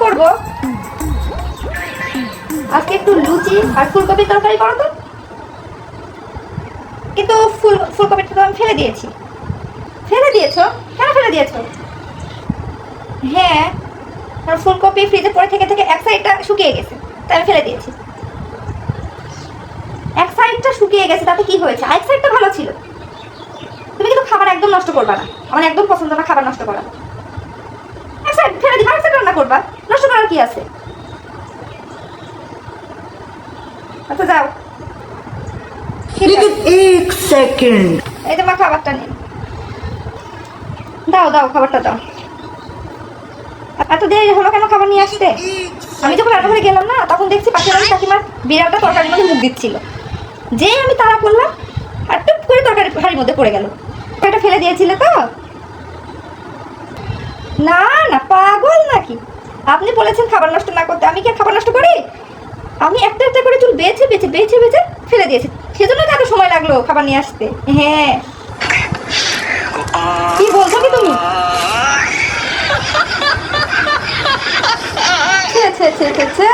করবো, আজকে একটু লুচি আর ফুলকপির তরকারি করো তো। কিন্তু ফুলকপিটা তো আমি ফেলে দিয়েছি। ফেলে দিয়েছো? কেন ফেলে দিয়েছো? হ্যাঁ, কারণ ফুলকপি ফ্রিজে পড়ে থেকে থেকে এক সাইডটা শুকিয়ে গেছে, তাই আমি ফেলে দিয়েছি। এক সাইডটা শুকিয়ে গেছে, তাতে কি হয়েছে? এক সাইডটা ভালো ছিল। তুমি কিন্তু খাবার একদম নষ্ট করবা না, আমার একদম পছন্দ না খাবার নষ্ট করা। এক সাইড ফেলে দিবা, এক সাইড রান্না করবা, নষ্ট করার কি আছে? আচ্ছা যাও। एक सेकंड। এই তোমার খাবারটা নিন, দাও দাও খাবারটা দাও। এত দেরি হলো কেন খাবার নিয়ে আসতে? আমি যখন রান্নাঘরে গেলাম না, তখন দেখছি পাশের বাড়ির কাকিমার বিড়ালটা তরকারির মধ্যে মুখ দিচ্ছিল। যেই আমি তাড়া করলাম আর টুপ করে তরকারি হাঁড়ির মধ্যে পড়ে গেল। এটা ফেলে দিয়েছিলে তো? না না, পাগল নাকি? আপনি বলেছেন খাবার নষ্ট না করতে, আমি কি খাবার নষ্ট করি? আমি একটা একটা করে চুল বেছে বেছে বেছে বেছে ফেলে দিয়েছি, সেজন্য তো এত সময় লাগলো খাবার নিয়ে আসতে। হ্যাঁ, কি বলছো কি তুমি? ছে ছে ছে ছে ছে